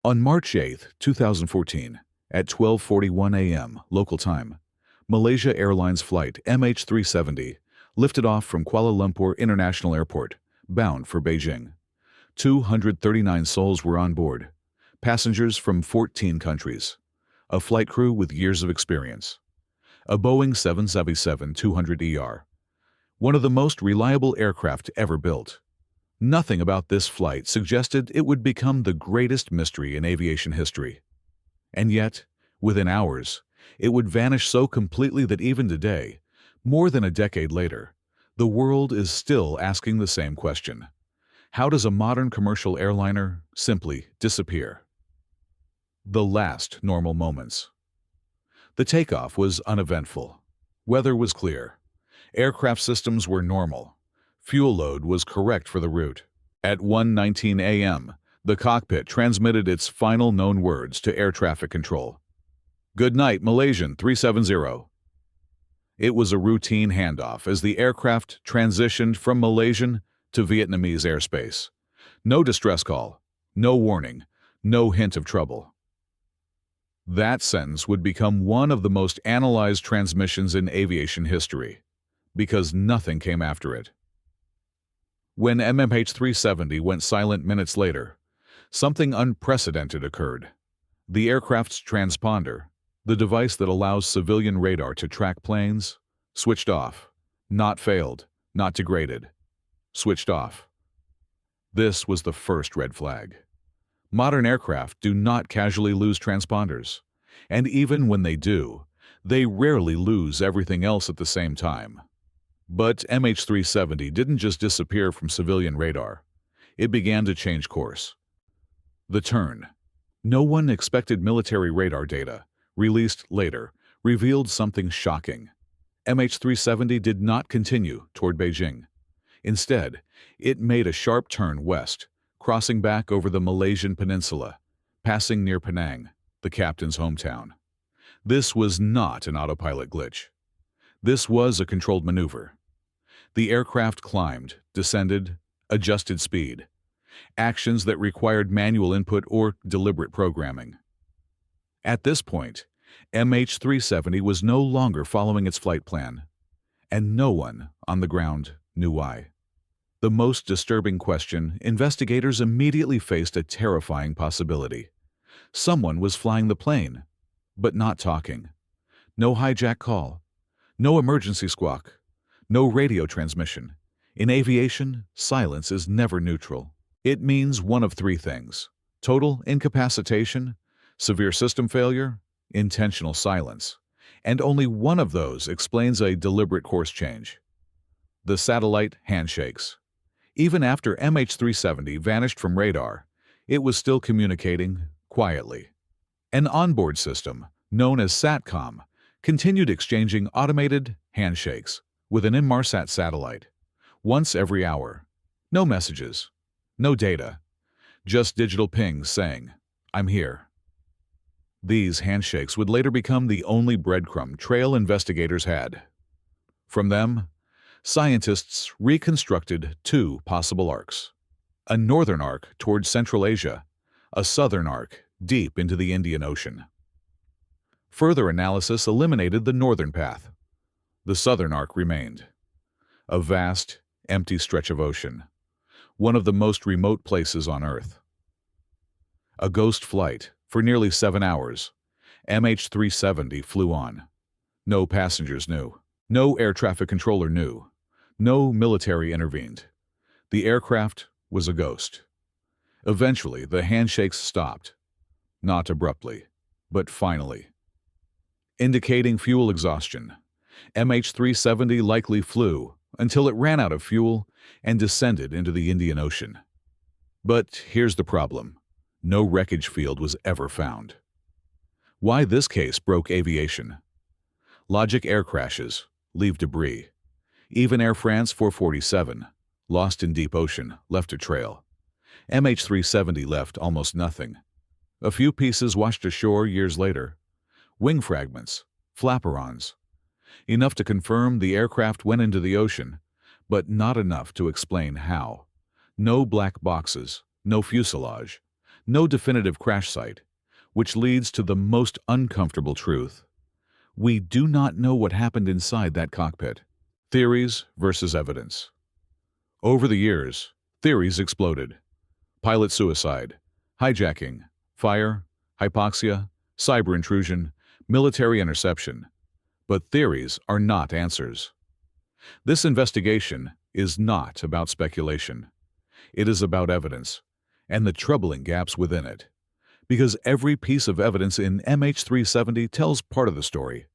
On March 8, 2014, at 12:41 a.m. local time, Malaysia Airlines Flight MH370 lifted off from Kuala Lumpur International Airport, bound for Beijing. 239 souls were on board, passengers from 14 countries, a flight crew with years of experience. A Boeing 777-200ER, one of the most reliable aircraft ever built. Nothing about this flight suggested it would become the greatest mystery in aviation history. And yet, within hours, it would vanish so completely that even today, more than a decade later, the world is still asking the same question. How does a modern commercial airliner simply disappear? The last normal moments. The takeoff was uneventful. Weather was clear. Aircraft systems were normal. Fuel load was correct for the route. At 1:19 a.m., the cockpit transmitted its final known words to air traffic control. "Good night, Malaysian 370. It was a routine handoff as the aircraft transitioned from Malaysian to Vietnamese airspace. No distress call, no warning, no hint of trouble. That sentence would become one of the most analyzed transmissions in aviation history, because nothing came after it. When MH370 went silent minutes later, something unprecedented occurred. The aircraft's transponder, the device that allows civilian radar to track planes, switched off. Not failed, not degraded. Switched off. This was the first red flag. Modern aircraft do not casually lose transponders, and even when they do, they rarely lose everything else at the same time. But MH370 didn't just disappear from civilian radar. It began to change course. The turn. No one expected military radar data, released later, revealed something shocking. MH370 did not continue toward Beijing. Instead, it made a sharp turn west, crossing back over the Malaysian peninsula, passing near Penang, the captain's hometown. This was not an autopilot glitch. This was a controlled maneuver. The aircraft climbed, descended, adjusted speed, actions that required manual input or deliberate programming. At this point, MH370 was no longer following its flight plan, and no one on the ground knew why. The most disturbing question, investigators immediately faced a terrifying possibility. Someone was flying the plane, but not talking. No hijack call, no emergency squawk, no radio transmission. In aviation, silence is never neutral. It means one of three things: total incapacitation, severe system failure, intentional silence. And only one of those explains a deliberate course change. The satellite handshakes. Even after MH370 vanished from radar, it was still communicating quietly. An onboard system, known as SATCOM, continued exchanging automated handshakes with an Inmarsat satellite, once every hour. No messages, no data, just digital pings saying, "I'm here." These handshakes would later become the only breadcrumb trail investigators had. From them, scientists reconstructed two possible arcs: a northern arc towards Central Asia, a southern arc deep into the Indian Ocean. Further analysis eliminated the northern path. The southern arc remained. A vast, empty stretch of ocean, one of the most remote places on Earth. A ghost flight for nearly 7 hours. MH370 flew on. No passengers knew. No air traffic controller knew. No military intervened. The aircraft was a ghost. Eventually, the handshakes stopped. Not abruptly, but finally. Indicating fuel exhaustion, MH370 likely flew until it ran out of fuel and descended into the Indian Ocean. But here's the problem. No wreckage field was ever found. Why this case broke aviation? Logic air crashes leave debris. Even Air France 447, lost in deep ocean, left a trail. MH370 left almost nothing. A few pieces washed ashore years later. Wing fragments, flaperons. Enough to confirm the aircraft went into the ocean, but not enough to explain how. No black boxes, no fuselage, no definitive crash site, which leads to the most uncomfortable truth. We do not know what happened inside that cockpit. Theories versus evidence. Over the years, theories exploded. Pilot suicide, hijacking, fire, hypoxia, cyber intrusion, military interception. But theories are not answers. This investigation is not about speculation. It is about evidence, and the troubling gaps within it. Because every piece of evidence in MH370 tells part of the story,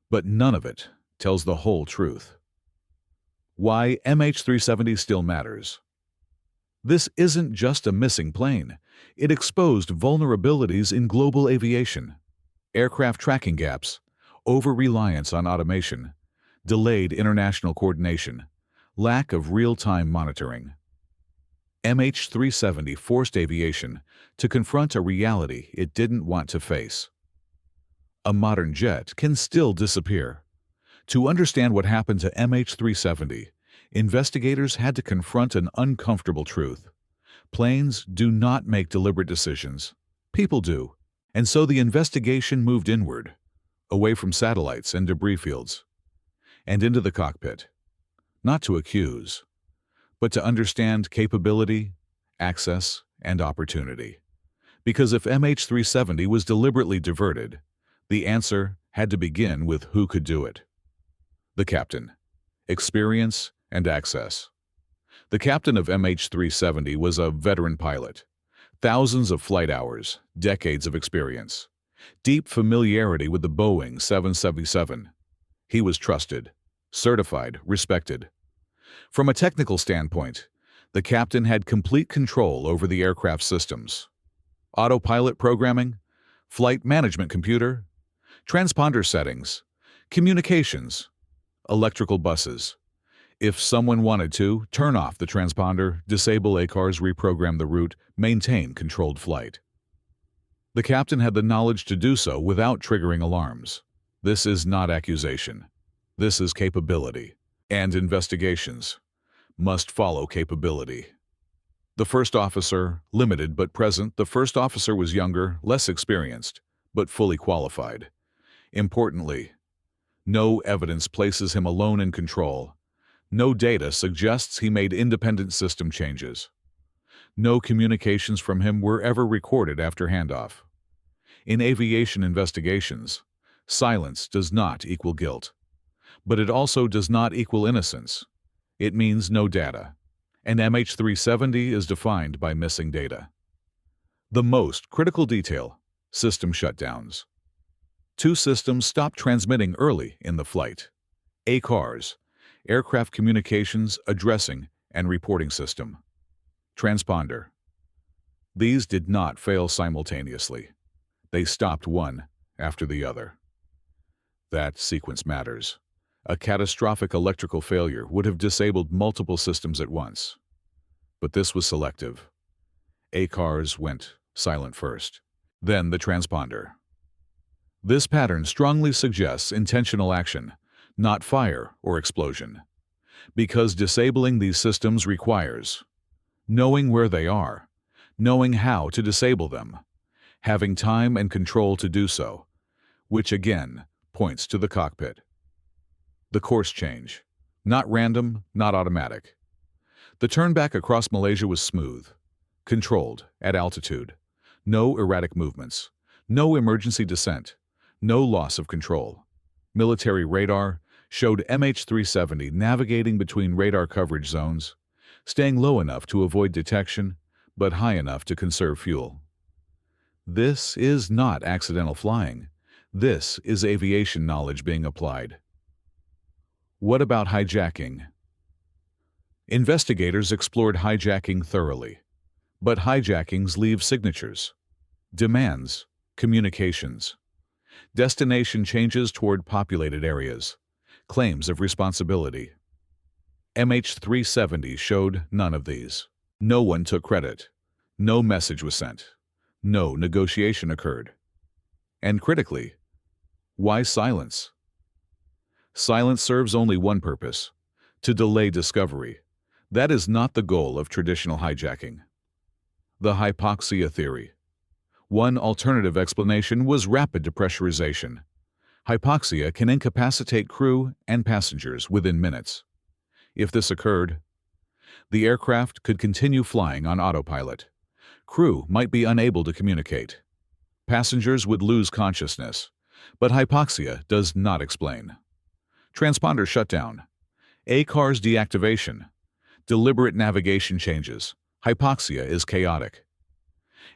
but none of it tells the whole truth. Why MH370 still matters. This isn't just a missing plane. It exposed vulnerabilities in global aviation, aircraft tracking gaps, over-reliance on automation, delayed international coordination, lack of real-time monitoring. MH370 forced aviation to confront a reality it didn't want to face. A modern jet can still disappear. To understand what happened to MH370, investigators had to confront an uncomfortable truth. Planes do not make deliberate decisions. People do. And so the investigation moved inward, away from satellites and debris fields, and into the cockpit. Not to accuse, but to understand capability, access, and opportunity. Because if MH370 was deliberately diverted, the answer had to begin with who could do it. The captain, experience, and access. The captain of MH370 was a veteran pilot. Thousands of flight hours, decades of experience, deep familiarity with the Boeing 777. He was trusted, certified, respected. From a technical standpoint, the captain had complete control over the aircraft systems. Autopilot programming, flight management computer, transponder settings, communications, electrical buses. If someone wanted to, turn off the transponder, disable ACARS, reprogram the route, maintain controlled flight. The captain had the knowledge to do so without triggering alarms. This is not accusation. This is capability. And investigations must follow capability. The first officer, limited but present. The first officer was younger, less experienced, but fully qualified. Importantly, no evidence places him alone in control. No data suggests he made independent system changes. No communications from him were ever recorded after handoff. In aviation investigations, silence does not equal guilt. But it also does not equal innocence. It means no data. And MH370 is defined by missing data. The most critical detail: system shutdowns. Two systems stopped transmitting early in the flight. ACARS, Aircraft Communications Addressing and Reporting System. Transponder. These did not fail simultaneously. They stopped one after the other. That sequence matters. A catastrophic electrical failure would have disabled multiple systems at once. But this was selective. ACARS went silent first, then the transponder. This pattern strongly suggests intentional action, not fire or explosion. Because disabling these systems requires knowing where they are, knowing how to disable them, having time and control to do so, which again points to the cockpit. The course change. Not random, not automatic. The turn back across Malaysia was smooth, controlled, at altitude. No erratic movements, no emergency descent, no loss of control. Military radar showed MH370 navigating between radar coverage zones, staying low enough to avoid detection, but high enough to conserve fuel. This is not accidental flying. This is aviation knowledge being applied. What about hijacking? Investigators explored hijacking thoroughly, but hijackings leave signatures, demands, communications, destination changes toward populated areas, claims of responsibility. MH370 showed none of these. No one took credit. No message was sent. No negotiation occurred. And critically, why silence? Silence serves only one purpose: to delay discovery. That is not the goal of traditional hijacking. The hypoxia theory. One alternative explanation was rapid depressurization. Hypoxia can incapacitate crew and passengers within minutes. If this occurred, the aircraft could continue flying on autopilot. Crew might be unable to communicate. Passengers would lose consciousness, but hypoxia does not explain. Transponder shutdown, ACARS deactivation, deliberate navigation changes. Hypoxia is chaotic.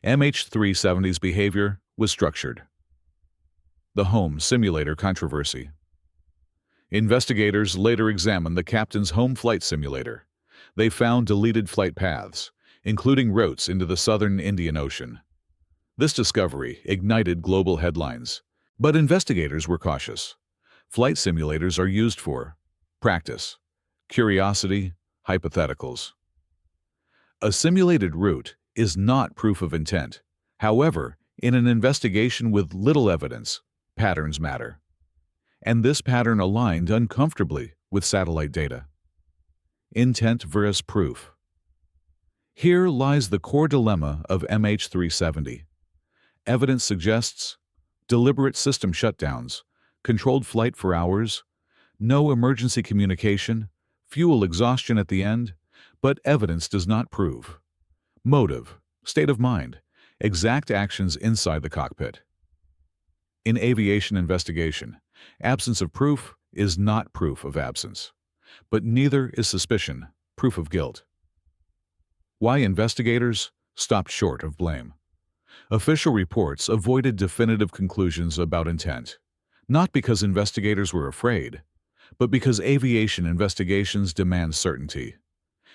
MH370's behavior was structured. The home simulator controversy. Investigators later examined the captain's home flight simulator. They found deleted flight paths, including routes into the southern Indian Ocean. This discovery ignited global headlines, but investigators were cautious. Flight simulators are used for practice, curiosity, hypotheticals. A simulated route is not proof of intent. However, in an investigation with little evidence, patterns matter. And this pattern aligned uncomfortably with satellite data. Intent versus proof. Here lies the core dilemma of MH370. Evidence suggests deliberate system shutdowns, controlled flight for hours, no emergency communication, fuel exhaustion at the end, but evidence does not prove. Motive, state of mind, exact actions inside the cockpit. In aviation investigation, absence of proof is not proof of absence, but neither is suspicion proof of guilt. Why investigators stopped short of blame. Official reports avoided definitive conclusions about intent, not because investigators were afraid, but because aviation investigations demand certainty.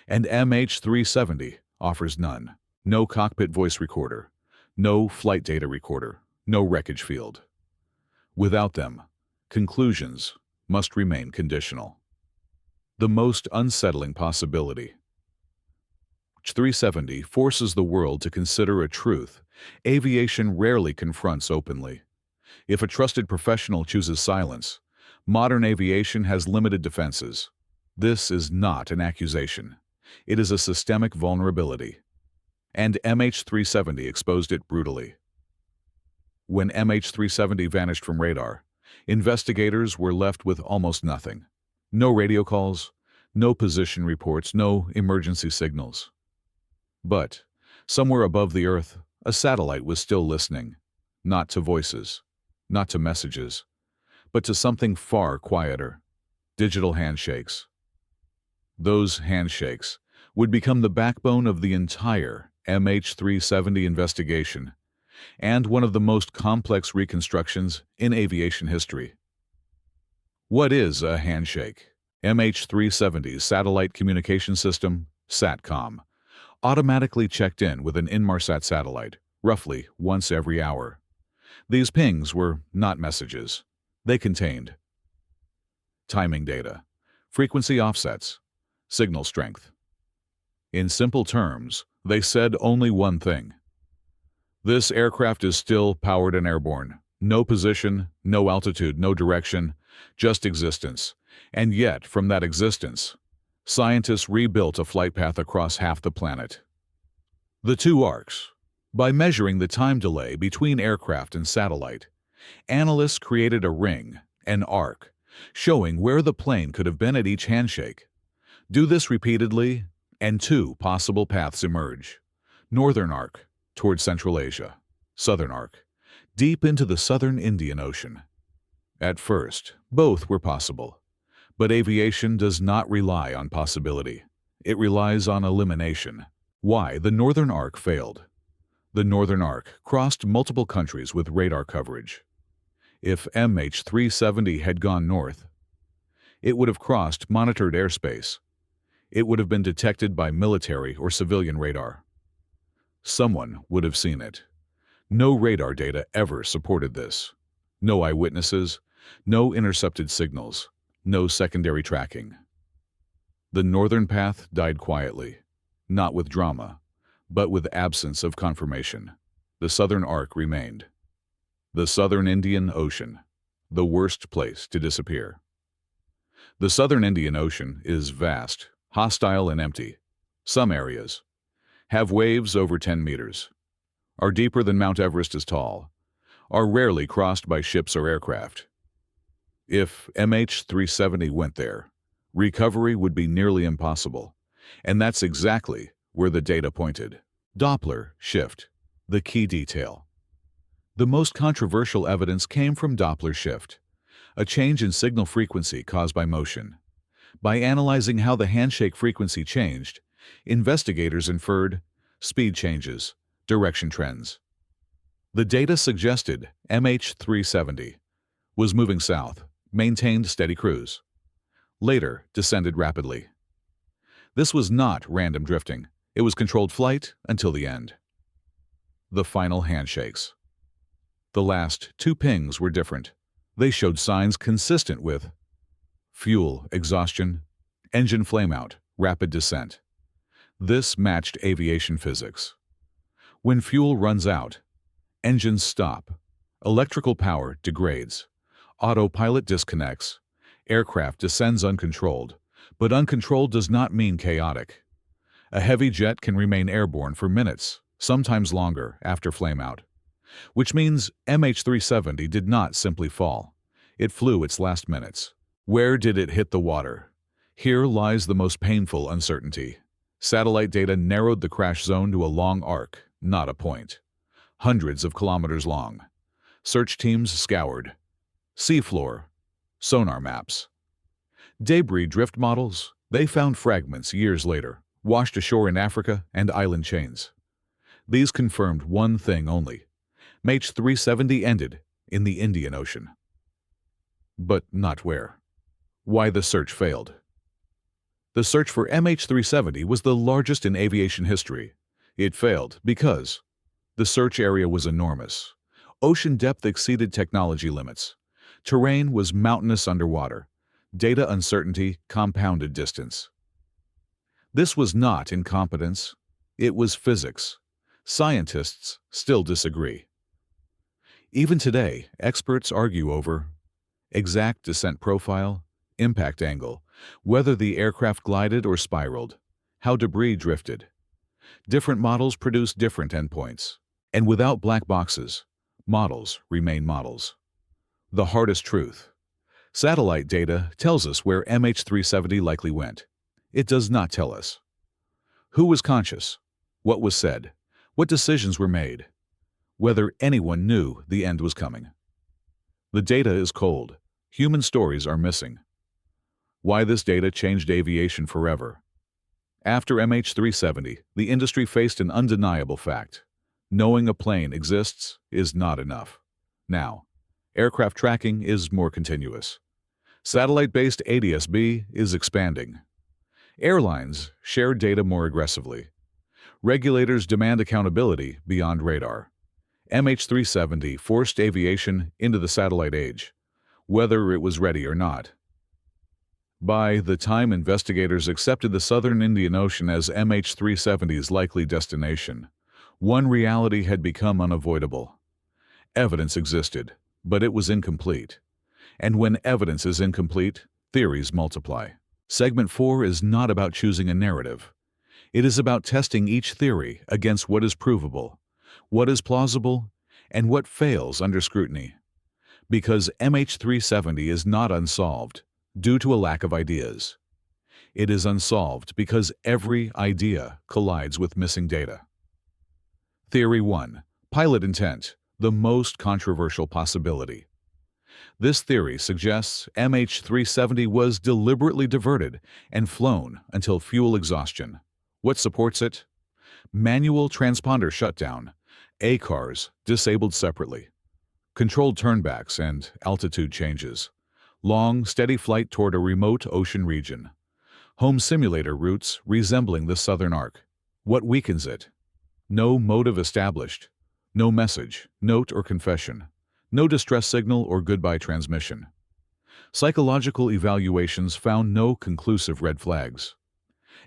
And MH370 offers none. No cockpit voice recorder, no flight data recorder, no wreckage field. Without them, conclusions must remain conditional. The most unsettling possibility. MH370 forces the world to consider a truth aviation rarely confronts openly. If a trusted professional chooses silence, modern aviation has limited defenses. This is not an accusation. It is a systemic vulnerability. And MH370 exposed it brutally. When MH370 vanished from radar, investigators were left with almost nothing. No radio calls, no position reports, no emergency signals. But, somewhere above the Earth, a satellite was still listening, not to voices, not to messages, but to something far quieter, digital handshakes. Those handshakes would become the backbone of the entire MH370 investigation and one of the most complex reconstructions in aviation history. What is a handshake? MH370's satellite communication system, SATCOM, automatically checked in with an Inmarsat satellite, roughly once every hour. These pings were not messages. They contained timing data, frequency offsets, signal strength. In simple terms, they said only one thing. This aircraft is still powered and airborne. No position, no altitude, no direction, just existence. And yet, from that existence, scientists rebuilt a flight path across half the planet. The two arcs. By measuring the time delay between aircraft and satellite, analysts created a ring, an arc, showing where the plane could have been at each handshake. Do this repeatedly, and two possible paths emerge. Northern arc, toward Central Asia. Southern arc, deep into the southern Indian Ocean. At first, both were possible. But aviation does not rely on possibility. It relies on elimination. Why the Northern Arc failed. The Northern Arc crossed multiple countries with radar coverage. If MH370 had gone north, it would have crossed monitored airspace. It would have been detected by military or civilian radar. Someone would have seen it. No radar data ever supported this. No eyewitnesses, no intercepted signals. No secondary tracking. The northern path died quietly, not with drama, but with absence of confirmation. The southern arc remained. The southern Indian Ocean, the worst place to disappear. The southern Indian Ocean is vast, hostile and empty. Some areas have waves over 10 meters, are deeper than Mount Everest is tall, are rarely crossed by ships or aircraft. If MH370 went there, recovery would be nearly impossible, and that's exactly where the data pointed. Doppler shift, the key detail. The most controversial evidence came from Doppler shift, a change in signal frequency caused by motion. By analyzing how the handshake frequency changed, investigators inferred speed changes, direction trends. The data suggested MH370 was moving south, maintained steady cruise. Later, descended rapidly. This was not random drifting. It was controlled flight until the end. The final handshakes. The last 2 pings were different. They showed signs consistent with fuel exhaustion, engine flameout, rapid descent. This matched aviation physics. When fuel runs out, engines stop, electrical power degrades, autopilot disconnects, aircraft descends uncontrolled, but uncontrolled does not mean chaotic. A heavy jet can remain airborne for minutes, sometimes longer, after flameout, which means MH370 did not simply fall. It flew its last minutes. Where did it hit the water? Here lies the most painful uncertainty. Satellite data narrowed the crash zone to a long arc, not a point. Hundreds of kilometers long. Search teams scoured. Seafloor, sonar maps. Debris drift models, they found fragments years later, washed ashore in Africa and island chains. These confirmed one thing only. MH370 ended in the Indian Ocean. But not where. Why the search failed. The search for MH370 was the largest in aviation history. It failed because the search area was enormous. Ocean depth exceeded technology limits. Terrain was mountainous underwater. Data uncertainty compounded distance. This was not incompetence. It was physics. Scientists still disagree. Even today, experts argue over exact descent profile, impact angle, whether the aircraft glided or spiraled, how debris drifted. Different models produce different endpoints. And without black boxes, models remain models. The hardest truth. Satellite data tells us where MH370 likely went. It does not tell us who was conscious, what was said, what decisions were made, whether anyone knew the end was coming. The data is cold. Human stories are missing. Why this data changed aviation forever. After MH370, the industry faced an undeniable fact. Knowing a plane exists is not enough. Now, aircraft tracking is more continuous. Satellite-based ADS-B is expanding. Airlines share data more aggressively. Regulators demand accountability beyond radar. MH370 forced aviation into the satellite age, whether it was ready or not. By the time investigators accepted the southern Indian Ocean as MH370's likely destination, one reality had become unavoidable. Evidence existed, but it was incomplete. And when evidence is incomplete, theories multiply. Segment 4 is not about choosing a narrative. It is about testing each theory against what is provable, what is plausible, and what fails under scrutiny. Because MH370 is not unsolved due to a lack of ideas. It is unsolved because every idea collides with missing data. Theory 1. Pilot intent, the most controversial possibility. This theory suggests MH370 was deliberately diverted and flown until fuel exhaustion. What supports it? Manual transponder shutdown, ACARs disabled separately, controlled turnbacks and altitude changes, long, steady flight toward a remote ocean region, home simulator routes resembling the southern arc. What weakens it? No motive established, no message, note, or confession, no distress signal or goodbye transmission. Psychological evaluations found no conclusive red flags.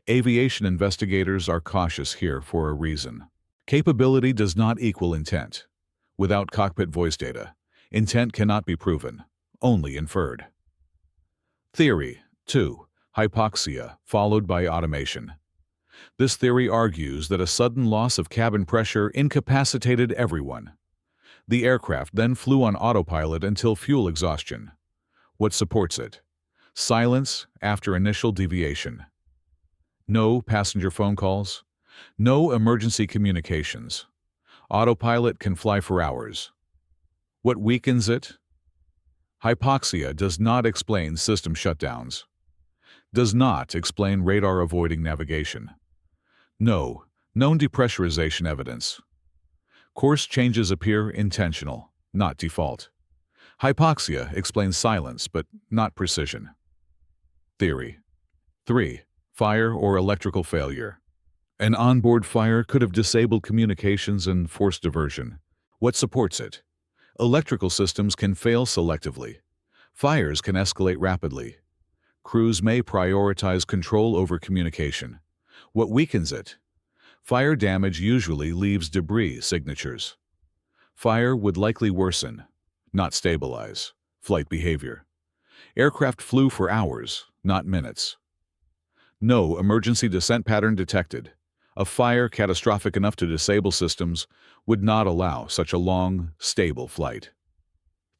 Aviation investigators are cautious here for a reason. Capability does not equal intent. Without cockpit voice data, intent cannot be proven, only inferred. Theory 2. Hypoxia, followed by automation. This theory argues that a sudden loss of cabin pressure incapacitated everyone. The aircraft then flew on autopilot until fuel exhaustion. What supports it? Silence after initial deviation. No passenger phone calls. No emergency communications. Autopilot can fly for hours. What weakens it? Hypoxia does not explain system shutdowns. Does not explain radar-avoiding navigation. No known depressurization evidence. Course changes appear intentional, not default. Hypoxia explains silence, but not precision. Theory 3. Fire or electrical failure. An onboard fire could have disabled communications and forced diversion. What supports it? Electrical systems can fail selectively. Fires can escalate rapidly. Crews may prioritize control over communication. What weakens it? Fire damage usually leaves debris signatures. Fire would likely worsen, not stabilize, flight behavior. Aircraft flew for hours, not minutes. No emergency descent pattern detected. A fire catastrophic enough to disable systems would not allow such a long, stable flight.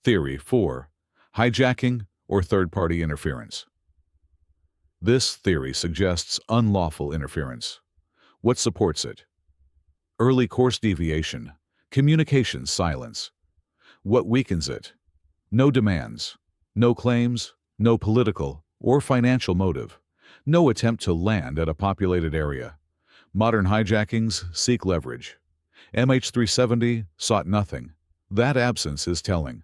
Theory 4. Hijacking or third-party interference. This theory suggests unlawful interference. What supports it? Early course deviation, communications silence. What weakens it? No demands, no claims, no political or financial motive, no attempt to land at a populated area. Modern hijackings seek leverage. MH370 sought nothing. That absence is telling.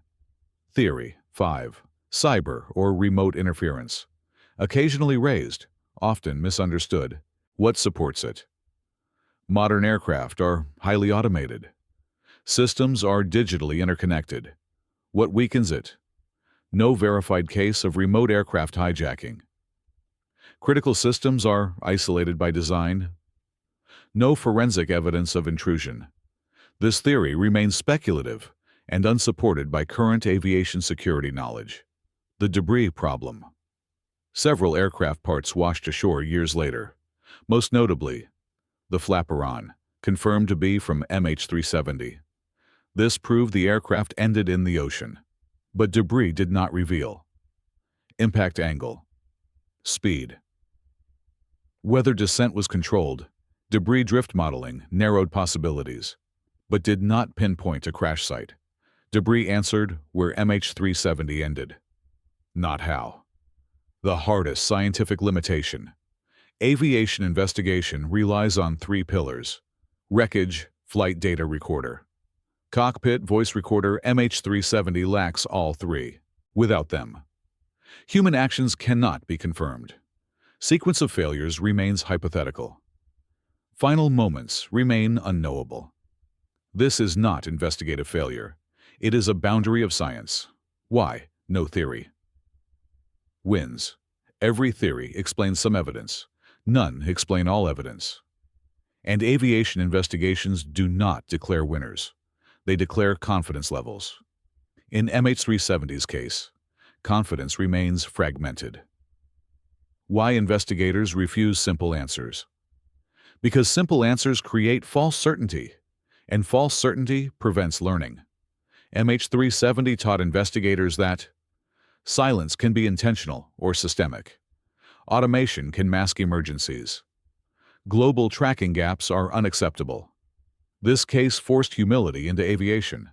Theory 5. Cyber or remote interference. Occasionally raised, often misunderstood. What supports it? Modern aircraft are highly automated. Systems are digitally interconnected. What weakens it? No verified case of remote aircraft hijacking. Critical systems are isolated by design. No forensic evidence of intrusion. This theory remains speculative and unsupported by current aviation security knowledge. The debris problem. Several aircraft parts washed ashore years later. Most notably, the flaperon, confirmed to be from MH370. This proved the aircraft ended in the ocean. But debris did not reveal. Impact angle. Speed. Whether descent was controlled, debris drift modeling narrowed possibilities, but did not pinpoint a crash site. Debris answered where MH370 ended. Not how. The hardest scientific limitation. Aviation investigation relies on 3 pillars: wreckage, flight data recorder. Cockpit voice recorder MH370 lacks all 3. Without them, human actions cannot be confirmed. Sequence of failures remains hypothetical. Final moments remain unknowable. This is not investigative failure. It is a boundary of science. Why? No theory wins. Every theory explains some evidence. None explain all evidence. And aviation investigations do not declare winners. They declare confidence levels. In MH370's case, confidence remains fragmented. Why investigators refuse simple answers? Because simple answers create false certainty, and false certainty prevents learning. MH370 taught investigators that silence can be intentional or systemic. Automation can mask emergencies. Global tracking gaps are unacceptable. This case forced humility into aviation.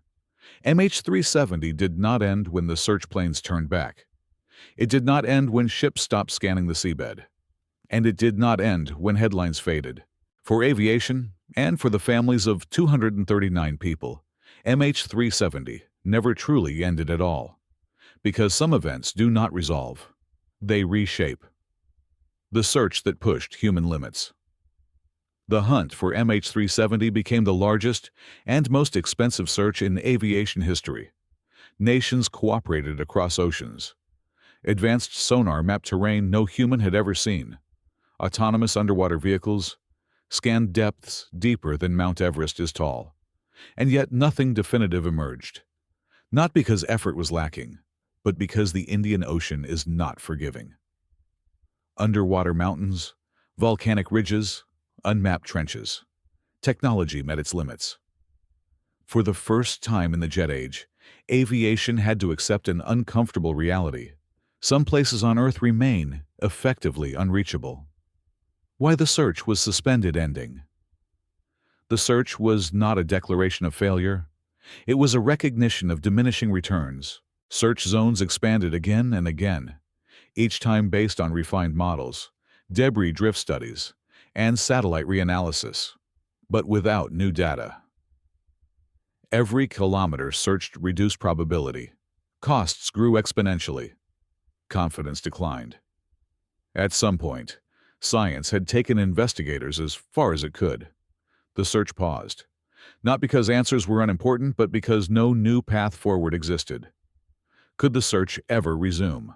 MH370 did not end when the search planes turned back. It did not end when ships stopped scanning the seabed. And it did not end when headlines faded. For aviation, and for the families of 239 people, MH370 never truly ended at all. Because some events do not resolve. They reshape. The search that pushed human limits. The hunt for MH370 became the largest and most expensive search in aviation history. Nations cooperated across oceans. Advanced sonar mapped terrain no human had ever seen. Autonomous underwater vehicles scanned depths deeper than Mount Everest is tall. And yet nothing definitive emerged. Not because effort was lacking, but because the Indian Ocean is not forgiving. Underwater mountains, volcanic ridges, unmapped trenches. Technology met its limits. For the first time in the jet age, aviation had to accept an uncomfortable reality. Some places on Earth remain effectively unreachable. Why the search was suspended ending. The search was not a declaration of failure. It was a recognition of diminishing returns. Search zones expanded again and again, each time based on refined models, debris drift studies, and satellite reanalysis, but without new data. Every kilometer searched reduced probability. Costs grew exponentially. Confidence declined. At some point, science had taken investigators as far as it could. The search paused, not because answers were unimportant, but because no new path forward existed. Could the search ever resume?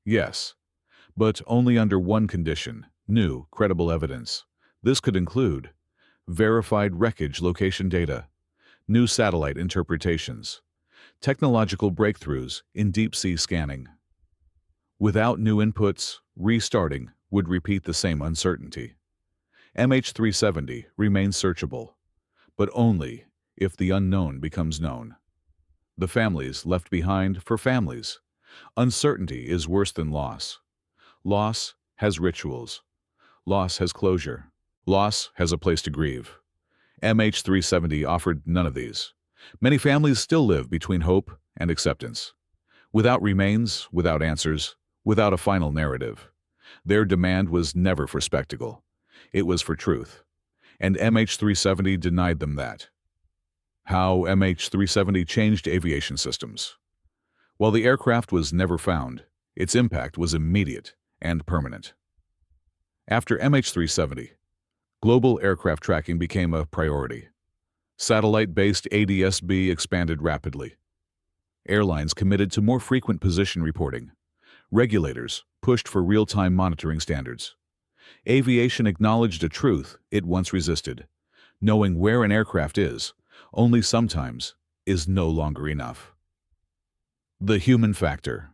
Yes, but only under one condition: new, credible evidence. This could include verified wreckage location data, new satellite interpretations, technological breakthroughs in deep-sea scanning. Without new inputs, restarting would repeat the same uncertainty. MH370 remains searchable, but only if the unknown becomes known. The families left behind for families. Uncertainty is worse than loss. Loss has rituals. Loss has closure. Loss has a place to grieve. MH370 offered none of these. Many families still live between hope and acceptance. Without remains, without answers, without a final narrative. Their demand was never for spectacle. It was for truth. And MH370 denied them that. How MH370 changed aviation systems. While the aircraft was never found, its impact was immediate and permanent. After MH370, global aircraft tracking became a priority. Satellite-based ADS-B expanded rapidly. Airlines committed to more frequent position reporting. Regulators pushed for real-time monitoring standards. Aviation acknowledged a truth it once resisted. Knowing where an aircraft is, only sometimes, is no longer enough. The human factor.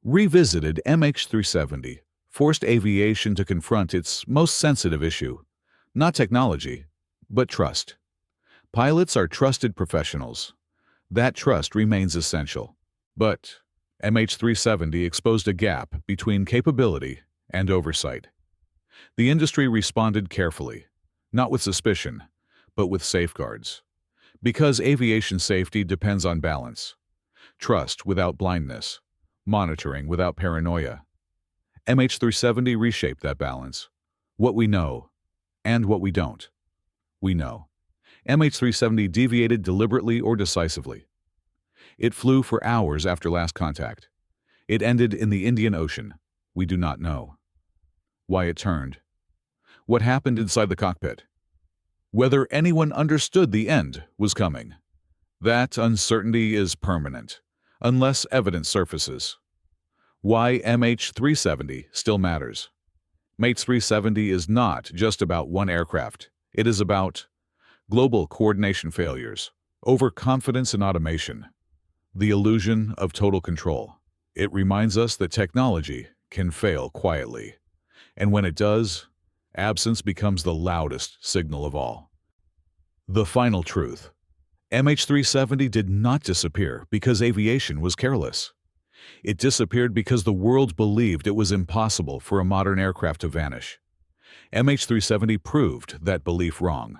Revisited MH370 forced aviation to confront its most sensitive issue, not technology, but trust. Pilots are trusted professionals. That trust remains essential. But MH370 exposed a gap between capability and oversight. The industry responded carefully, not with suspicion, but with safeguards. Because aviation safety depends on balance. Trust without blindness, monitoring without paranoia. MH370 reshaped that balance. What we know and what we don't. We know. MH370 deviated deliberately or decisively. It flew for hours after last contact. It ended in the Indian Ocean. We do not know. Why it turned. What happened inside the cockpit. Whether anyone understood the end was coming. That uncertainty is permanent, unless evidence surfaces. Why MH370 still matters. MH370 is not just about one aircraft. It is about global coordination failures, overconfidence in automation, the illusion of total control. It reminds us that technology can fail quietly, and when it does, absence becomes the loudest signal of all. The final truth. MH370 did not disappear because aviation was careless. It disappeared because the world believed it was impossible for a modern aircraft to vanish. MH370 proved that belief wrong,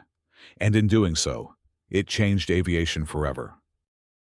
and in doing so, it changed aviation forever.